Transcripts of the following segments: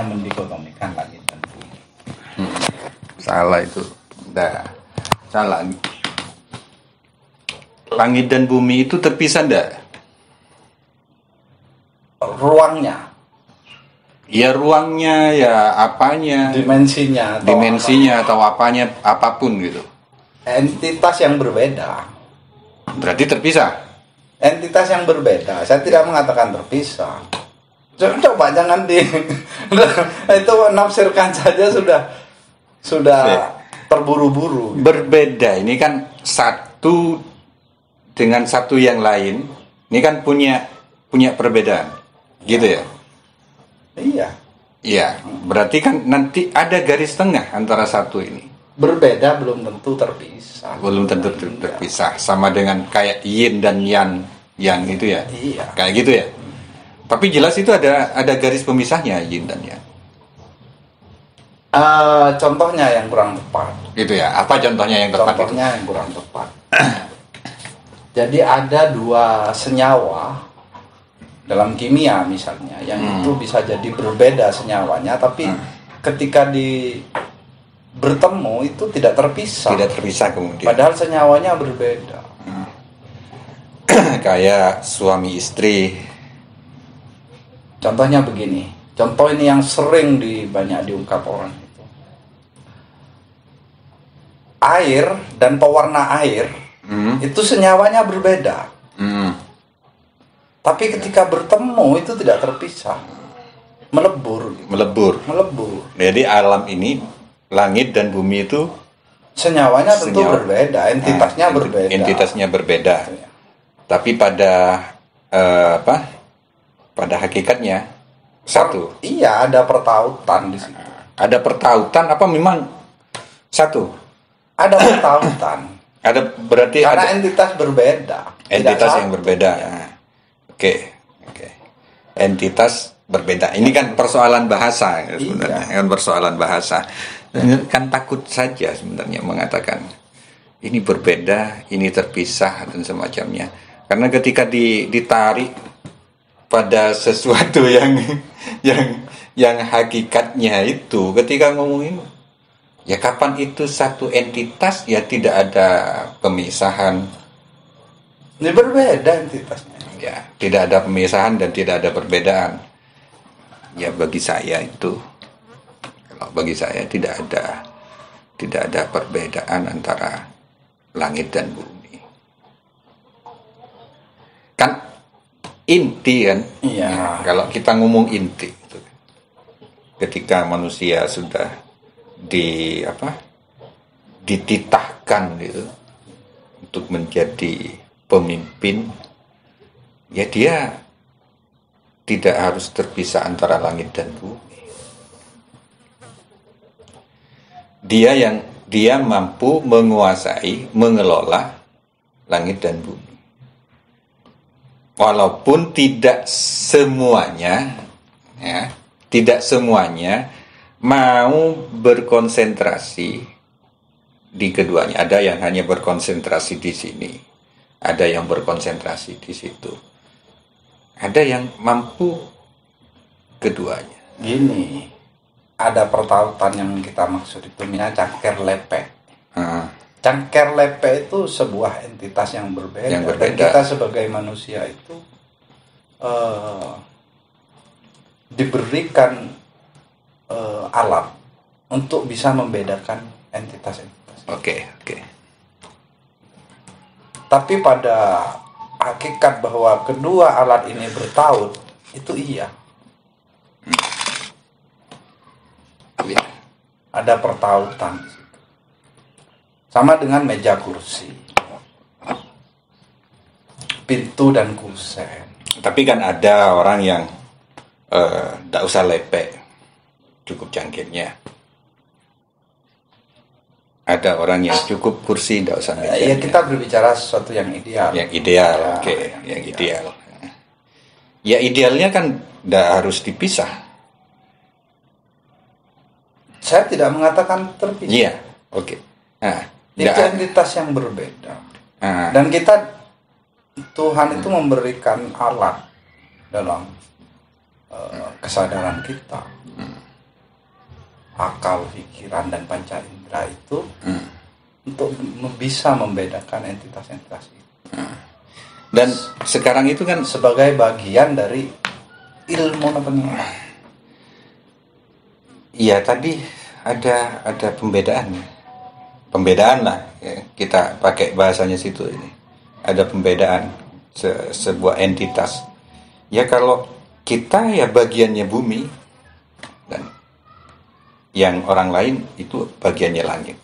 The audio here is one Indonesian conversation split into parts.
yang mendikotomikan langit dan bumi. Salah itu. Udah. Salah. Langit dan bumi itu terpisah enggak? Ruangnya, Ya ruangnya, ya apanya, dimensinya atau apanya, apapun gitu. entitas yang berbeda. Berarti terpisah. Entitas yang berbeda. Saya tidak mengatakan terpisah. Coba jangan itu nafsirkan saja sudah terburu-buru. Berbeda. Ini kan satu dengan satu yang lain. Ini kan punya perbedaan, gitu ya. Iya. Iya. Berarti kan nanti ada garis tengah antara satu ini. Berbeda belum tentu terpisah. Belum tentu terpisah. Sama dengan kayak yin dan yang itu ya. Iya. Kayak gitu ya. Tapi jelas itu ada garis pemisahnya yin dan yang. Contohnya yang kurang tepat. Gitu ya. Apa contohnya yang tepat? Contohnya yang kurang tepat. Jadi ada dua senyawa dalam kimia misalnya yang itu bisa jadi berbeda senyawanya, tapi ketika bertemu itu tidak terpisah. Tidak terpisah kemudian. Padahal senyawanya berbeda. Kayak suami istri. Contohnya begini. Contoh ini yang sering banyak diungkap orang itu. Air dan pewarna air itu senyawanya berbeda. Tapi ketika bertemu itu tidak terpisah. Melebur. Jadi alam ini, langit dan bumi itu senyawanya tentu berbeda, entitasnya berbeda. Ya. Tapi pada pada hakikatnya satu. Iya, ada pertautan di situ. Ada pertautan apa memang satu? Ada pertautan. Ada berarti karena ada entitas berbeda. Entitas yang berbeda. Ya. Oke. Entitas berbeda. Ini kan persoalan bahasa sebenarnya. Kan persoalan bahasa. Kan takut saja sebenarnya mengatakan ini berbeda, ini terpisah dan semacamnya. Karena ketika ditarik pada sesuatu yang hakikatnya itu, ketika ngomongin ya kapan itu satu entitas ya tidak ada pemisahan. Ini berbeda entitasnya. Ya, tidak ada pemisahan dan tidak ada perbedaan. Ya bagi saya itu, kalau bagi saya tidak ada perbedaan antara langit dan bumi. Kan inti kan? Iya. Ya, kalau kita ngomong inti, itu, ketika manusia sudah dititahkan gitu untuk menjadi pemimpin. Ya dia tidak harus terpisah antara langit dan bumi. Dia mampu menguasai, mengelola langit dan bumi. Walaupun tidak semuanya mau berkonsentrasi di keduanya. Ada yang hanya berkonsentrasi di sini, ada yang berkonsentrasi di situ. Ada yang mampu keduanya. Gini, ada pertautan yang kita maksud itu namanya cangker lepek. Cangker lepek itu sebuah entitas yang berbeda. Dan kita sebagai manusia itu diberikan alat untuk bisa membedakan entitas-entitas. Oke. Tapi pada hakikat bahwa kedua alat ini bertaut, itu iya. Ada pertautan di situ. Sama dengan meja kursi, pintu dan kusen. Tapi kan ada orang yang tidak usah lepek, cukup cangkirnya. Ada orang yang cukup kursi, tidak usah meja. Ya kita berbicara sesuatu yang ideal. Yang ideal, yang ideal. Ya idealnya kan tidak harus dipisah. Saya tidak mengatakan terpisah. Iya, oke. Itu entitas yang berbeda. Dan kita, Tuhan itu memberikan alat dalam kesadaran kita akal, pikiran, dan panca indera itu untuk bisa membedakan entitas-entitas itu. Dan sekarang itu kan sebagai bagian dari ilmu apa nih? Iya, tadi ada pembedaan lah ya, kita pakai bahasanya situ ini. Ada pembedaan sebuah entitas. Ya kalau kita ya bagiannya bumi dan yang orang lain itu bagiannya langit.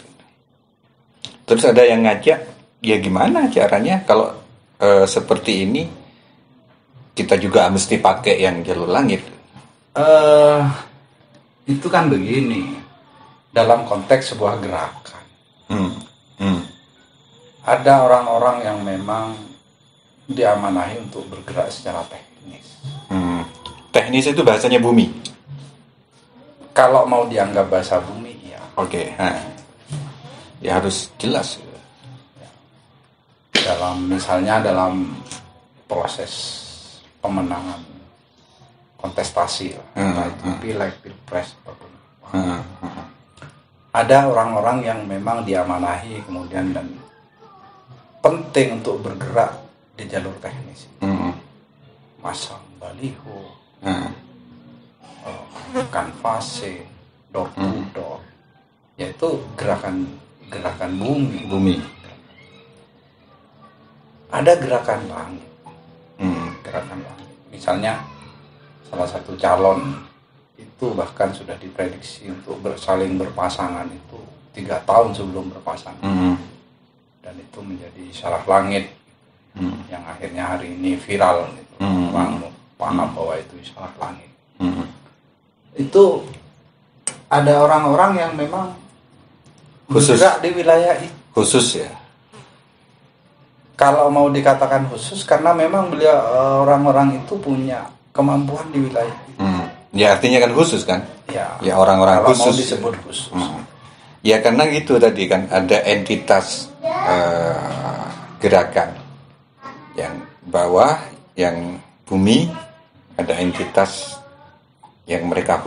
Terus ada yang ngajak, ya gimana caranya kalau seperti ini kita juga mesti pakai yang jalur langit? Itu kan begini, dalam konteks sebuah gerakan. Ada orang-orang yang memang diamanahi untuk bergerak secara teknis. Teknis itu bahasanya bumi. Kalau mau dianggap bahasa bumi, ya. Oke. Ya harus jelas. Misalnya dalam proses pemenangan kontestasi, entah itu pileg, pilpres, apapun. Ada orang-orang yang memang diamanahi kemudian dan penting untuk bergerak di jalur teknis. Masang baliho, kanvasing, door to door, yaitu gerakan bumi. Ada gerakan langit. Gerakan langit. Misalnya salah satu calon itu bahkan sudah diprediksi untuk saling berpasangan itu 3 tahun sebelum berpasangan. Dan itu menjadi isyarat langit yang akhirnya hari ini viral gitu. Orang paham bahwa itu isyarat langit. Itu ada orang-orang yang memang khusus bergerak di wilayah itu. Khusus ya. Kalau mau dikatakan khusus karena memang beliau orang-orang itu punya kemampuan di wilayah itu. Ya artinya kan khusus kan? Ya orang-orang kalau khusus. Mau disebut khusus. Ya karena gitu tadi kan ada entitas gerakan yang bawah, yang bumi, ada entitas yang mereka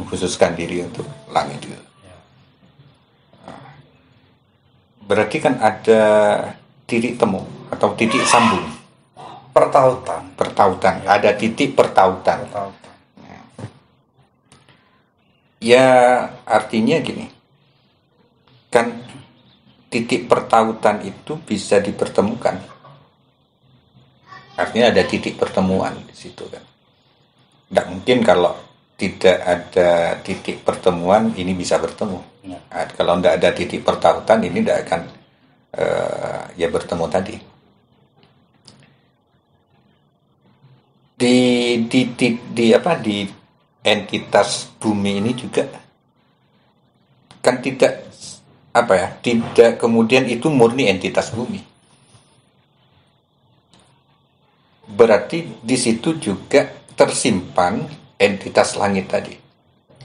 khususkan diri untuk langit itu. Berarti kan ada titik temu atau titik sambung. Pertautan. Ada titik pertautan. Ya artinya gini. Kan titik pertautan itu bisa dipertemukan. Artinya ada titik pertemuan di situ kan. Tidak mungkin kalau tidak ada titik pertemuan ini bisa bertemu. Nah, kalau tidak ada titik pertautan ini tidak akan ya bertemu tadi. Di entitas bumi ini juga kan tidak kemudian itu murni entitas bumi. Berarti di situ juga tersimpan entitas langit tadi.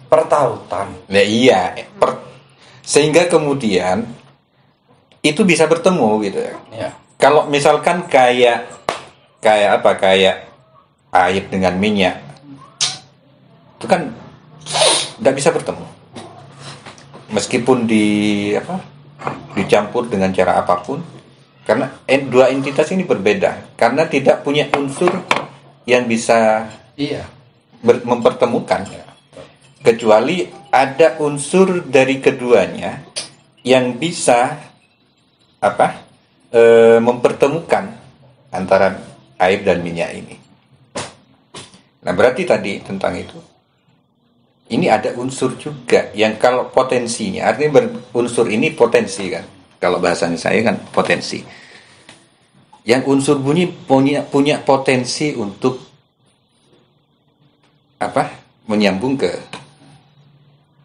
Pertautan. Nah, iya, sehingga kemudian itu bisa bertemu gitu. Ya. Kalau misalkan kayak air dengan minyak, itu kan tidak bisa bertemu. Meskipun dicampur dengan cara apapun, karena dua entitas ini berbeda, karena tidak punya unsur yang bisa mempertemukan. Kecuali ada unsur dari keduanya yang bisa mempertemukan antara air dan minyak ini. Nah berarti tadi tentang itu, ini ada unsur juga yang kalau potensinya, artinya unsur ini potensi kan, kalau bahasanya saya kan potensi. Yang unsur bunyi punya potensi untuk menyambung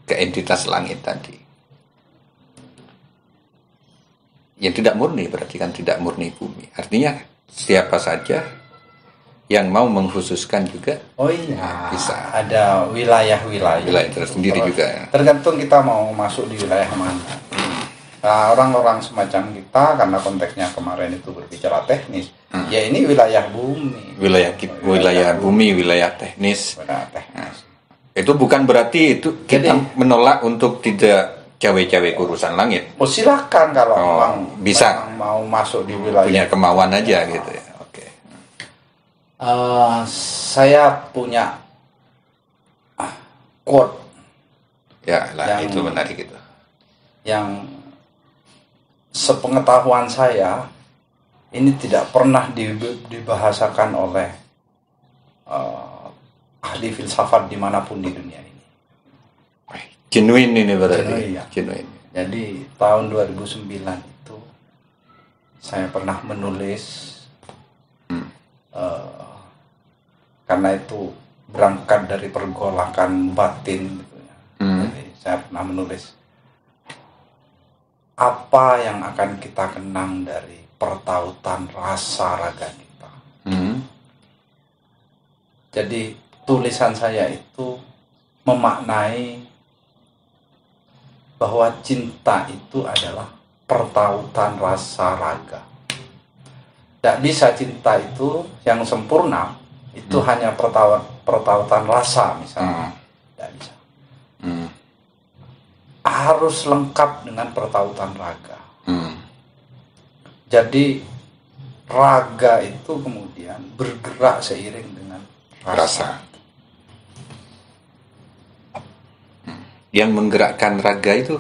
ke entitas langit tadi. Yang tidak murni berarti kan tidak murni bumi. Artinya siapa saja yang mau mengkhususkan juga bisa. Ada wilayah tersendiri juga ya. Tergantung kita mau masuk di wilayah mana. Nah, orang-orang semacam kita karena konteksnya kemarin itu berbicara teknis, ya ini wilayah bumi. Wilayah bumi, wilayah teknis. Itu bukan berarti itu kita menolak untuk tidak cawe-cawe urusan langit. Oh, silakan kalau bisa memang mau masuk di wilayah. Punya kemauan aja gitu ya. Oke. Saya punya quote. Ya lah, itu menarik itu. Yang sepengetahuan saya ini tidak pernah dibahasakan oleh ahli filsafat dimanapun di dunia ini. Genuine ini berarti. Genuine. Jadi tahun 2009 itu saya pernah menulis karena itu berangkat dari pergolakan batin gitu ya. Jadi saya pernah menulis apa yang akan kita kenang dari pertautan rasa raga kita. Jadi tulisan saya itu memaknai bahwa cinta itu adalah pertautan rasa raga. Tidak bisa cinta itu yang sempurna itu hanya pertautan rasa misalnya. Tidak bisa. Harus lengkap dengan pertautan raga. Jadi raga itu kemudian bergerak seiring dengan rasa. Yang menggerakkan raga itu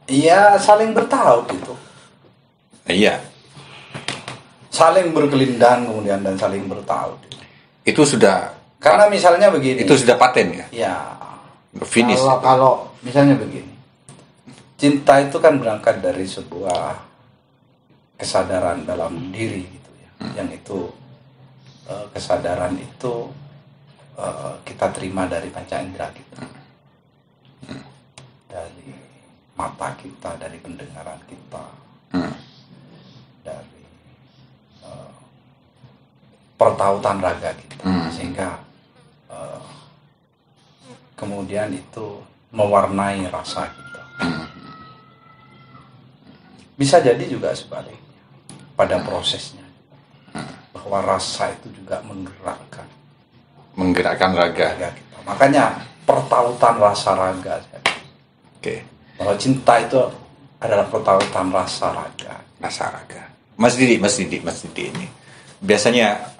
iya, saling bertaut gitu. Iya. Saling berkelindan kemudian dan saling bertaut. Itu sudah, karena misalnya begini. Itu sudah paten ya? Ya. Finish. Kalau misalnya begini. Cinta itu kan berangkat dari sebuah kesadaran dalam diri gitu ya. Yang itu kesadaran itu kita terima dari panca indera kita, dari mata kita, dari pendengaran kita, dari pertautan raga kita, sehingga kemudian itu mewarnai rasa kita. Bisa jadi juga sebaliknya pada prosesnya, bahwa rasa itu juga menggerakkan raga kita. Makanya pertautan rasa raga. Bahwa cinta itu adalah pertautan rasa raga. Mas Didi ini biasanya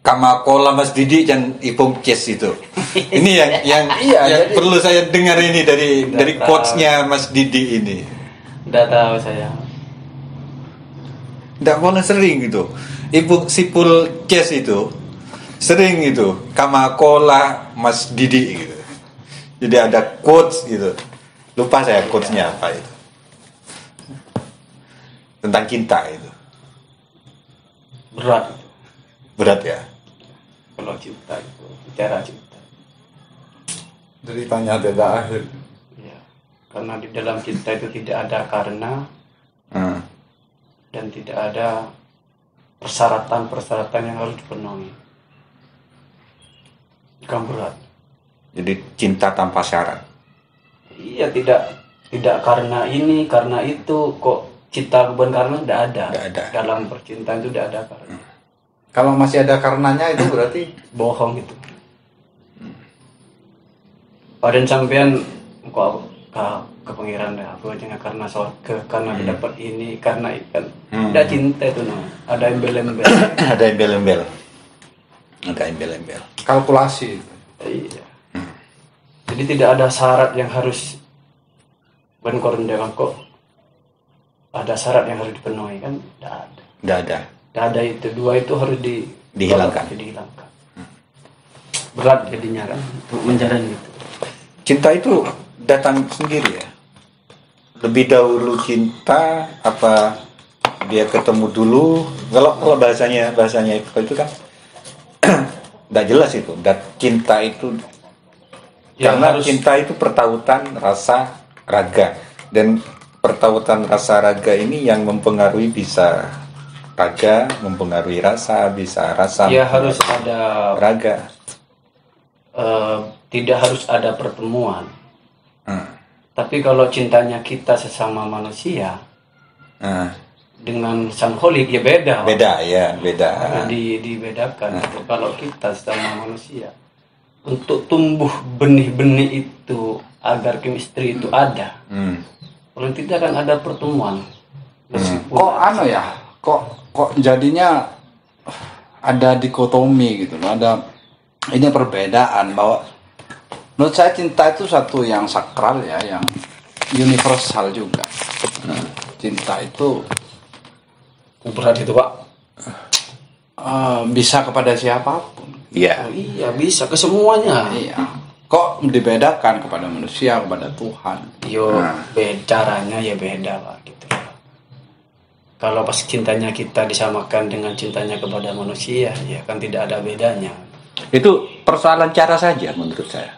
Kamakola Mas Didi dan Ipung Kes itu. Ini yang jadi, perlu saya dengar ini dari quotes-nya Mas Didi ini. Tidak tahu saya. Tidak boleh sering gitu. Ibu Sipul Kes itu sering itu Kamakola Mas Didi gitu. Jadi ada quotes gitu. Lupa saya quotes-nya apa itu. Tentang cinta itu. Berat ya. Kalau cinta itu bicara cinta. Ceritanya tidak akhir. Ya, karena di dalam cinta itu tidak ada karena dan tidak ada persyaratan yang harus dipenuhi. Bukan berat. Jadi cinta tanpa syarat. Iya, tidak karena ini, karena itu, kok cinta bukan karena tidak ada. Dalam percintaan itu tidak ada karena. Kalau masih ada karenanya itu berarti bohong itu. Padahal sampean kok ke pengiran dah, aku aja karena sorga, karena dapat ini, karena ikan. Tidak cinta itu ada embel-embel. Ada embel-embel. Kalkulasi. Iya. Jadi tidak ada syarat yang harus kok ada syarat yang harus dipenuhi kan? Tidak ada itu, dua itu harus dihilangkan. Berat jadinya kan untuk menjalani itu. Cinta itu datang sendiri ya. Lebih dahulu cinta apa dia ketemu dulu? Kalau bahasanya itu kan tidak jelas itu. Dan cinta itu karena cinta itu pertautan rasa raga, dan pertautan rasa raga ini yang mempengaruhi bisa raga mempengaruhi rasa, bisa rasa ya harus ada raga. Tidak harus ada pertemuan. Tapi kalau cintanya kita sesama manusia, dengan sangholik ya beda. Beda ya, beda. Dibedakan gitu. Kalau kita sama manusia untuk tumbuh benih-benih itu agar chemistry itu ada. Kalau tidak akan ada pertemuan. Kok kok jadinya ada dikotomi gitu loh, ada ini perbedaan bahwa menurut saya cinta itu satu yang sakral ya, yang universal juga. Cinta itu berat itu Pak. Bisa kepada siapapun. Iya. Oh, iya bisa ke semuanya. Iya. Kok dibedakan kepada manusia, kepada Tuhan? Caranya ya beda Pak gitu. Kalau pas cintanya kita disamakan dengan cintanya kepada manusia, ya kan tidak ada bedanya. Itu persoalan cara saja menurut saya.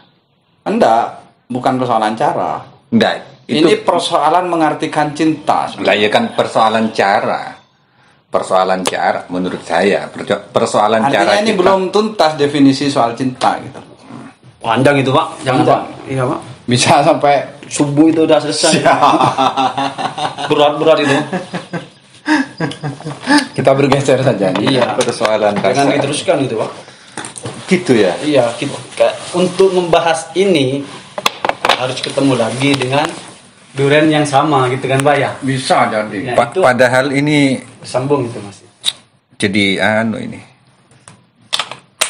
Enggak, bukan persoalan cara. Enggak. Ini persoalan mengartikan cinta. Lah ya kan persoalan cara. Persoalan cara menurut saya. Persoalan Artinya cara ini kita. belum tuntas definisi soal cinta gitu. Panjang itu Pak, jangan Panjang. Pak. Iya Pak. Bisa sampai Subuh itu udah selesai. Berat-berat itu. kita bergeser saja nih. Iya. Persoalan Jangan dasar. diteruskan itu Pak. Gitu ya. Iya, untuk membahas ini harus ketemu lagi dengan duren yang sama gitu kan Pak ya. Bisa jadi. Ya, itu Padahal ini sambung itu Mas. jadi ini.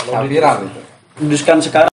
Viral itu. Teruskan sekarang